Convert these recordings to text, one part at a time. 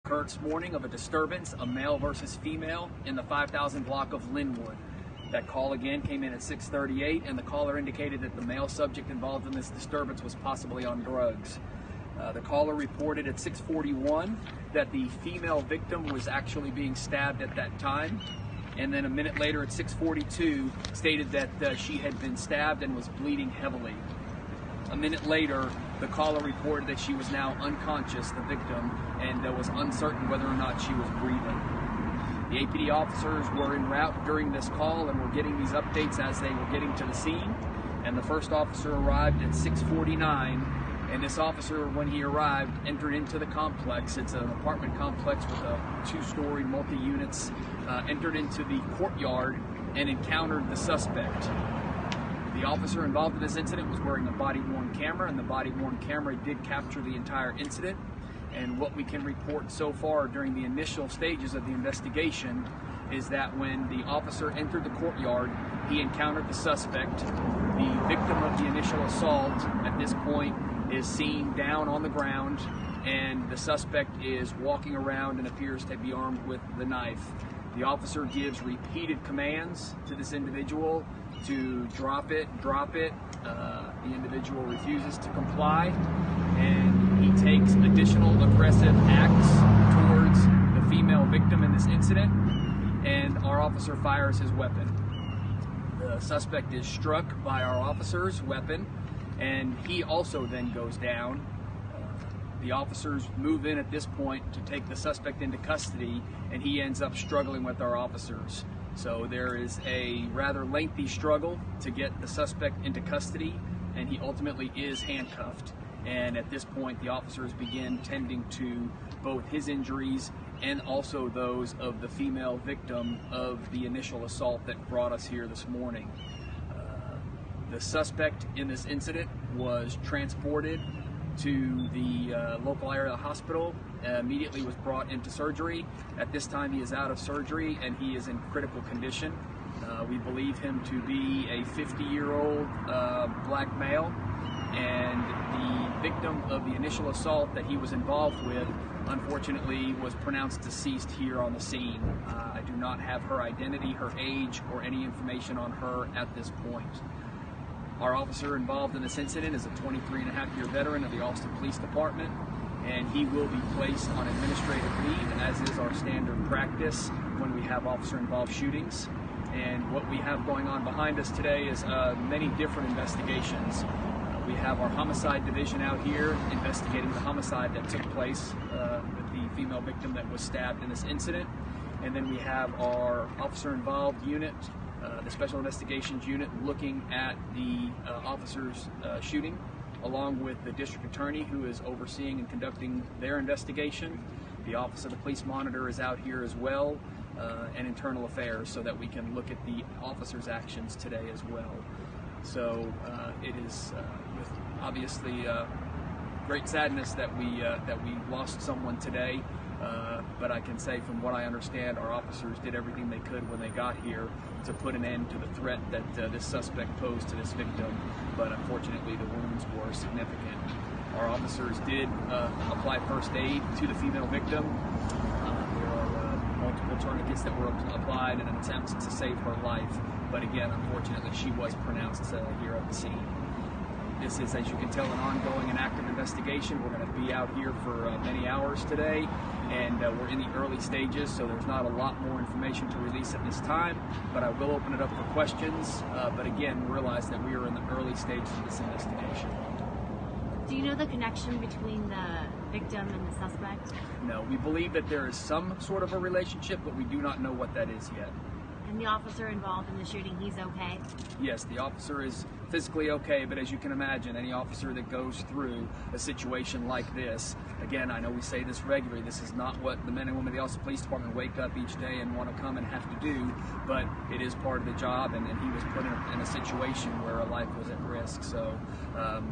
Occurred this morning of a disturbance, a male versus female, in the 5000 block of Lynnwood. That call again came in at 6:38, and the caller indicated that the male subject involved in this disturbance was possibly on drugs. The caller reported at 6:41 that the female victim was actually being stabbed at that time, and then a minute later at 6:42 stated that she had been stabbed and was bleeding heavily. A minute later, the caller reported that she was now unconscious, the victim, and was uncertain whether or not she was breathing. The APD officers were en route during this call and were getting these updates as they were getting to the scene. And the first officer arrived at 6:49, and this officer, when he arrived, entered into the complex. It's an apartment complex with a 2-story multi-units, entered into the courtyard and encountered the suspect. The officer involved in this incident was wearing a body-worn camera, and the body-worn camera did capture the entire incident. And what we can report so far during the initial stages of the investigation is that when the officer entered the courtyard, he encountered the suspect. The victim of the initial assault at this point is seen down on the ground, and the suspect is walking around and appears to be armed with the knife. The officer gives repeated commands to this individual to drop it. The individual refuses to comply, and he takes additional aggressive acts towards the female victim in this incident, and our officer fires his weapon. The suspect is struck by our officer's weapon, and he also then goes down. The officers move in at this point to take the suspect into custody, and he ends up struggling with our officers. So there is a rather lengthy struggle to get the suspect into custody, and he ultimately is handcuffed. And at this point, the officers begin tending to both his injuries and also those of the female victim of the initial assault that brought us here this morning. The suspect in this incident was transported to the local area hospital, immediately was brought into surgery. At this time, he is out of surgery and he is in critical condition. We believe him to be a 50-year-old black male, and the victim of the initial assault that he was involved with, unfortunately, was pronounced deceased here on the scene. I do not have her identity, her age, or any information on her at this point. Our officer involved in this incident is a 23-and-a-half-year veteran of the Austin Police Department, and he will be placed on administrative leave, as is our standard practice when we have officer-involved shootings. And what we have going on behind us today is many different investigations. We have our homicide division out here investigating the homicide that took place with the female victim that was stabbed in this incident. And then we have our officer-involved unit, the Special Investigations Unit, looking at the officer's shooting, along with the district attorney who is overseeing and conducting their investigation. The Office of the Police Monitor is out here as well, and Internal Affairs, so that we can look at the officer's actions today as well. So it is with obviously great sadness that we lost someone today. But I can say, from what I understand, our officers did everything they could when they got here to put an end to the threat that this suspect posed to this victim, but unfortunately the wounds were significant. Our officers did apply first aid to the female victim. There are multiple tourniquets that were applied in an attempt to save her life, but again, unfortunately, she was pronounced here at the scene. This is, as you can tell, an ongoing and active investigation. We're going to be out here for many hours today, and we're in the early stages, so there's not a lot more information to release at this time, but I will open it up for questions. But again, realize that we are in the early stages of this investigation. Do you know the connection between the victim and the suspect? No, we believe that there is some sort of a relationship, but we do not know what that is yet. And the officer involved in the shooting, he's okay? Yes, the officer is physically okay, but as you can imagine, any officer that goes through a situation like this, again, I know we say this regularly, this is not what the men and women of the Austin Police Department wake up each day and want to come and have to do, but it is part of the job, and he was put in a situation where a life was at risk. So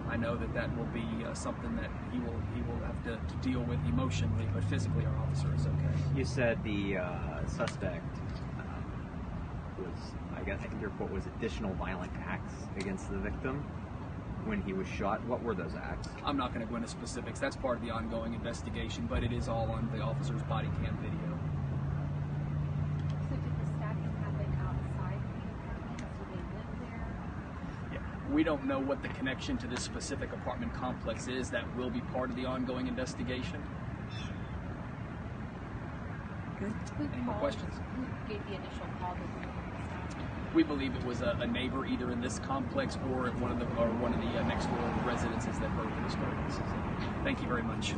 I know that will be something that he will have to deal with emotionally, but physically our officer is okay. You said the suspect was, I think your quote was, additional violent acts against the victim. when he was shot? What were those acts? I'm not going to go into specifics. That's part of the ongoing investigation, but it is all on the officer's body cam video. So did the stabbing happen outside the apartment? Do they live there? Yeah. We don't know what the connection to this specific apartment complex is. That will be part of the ongoing investigation. Okay. Any more questions? Who gave the initial call to the stabbing? We believe it was a neighbor either in this complex or at one of the next door residences that heard the disturbances. Thank you very much.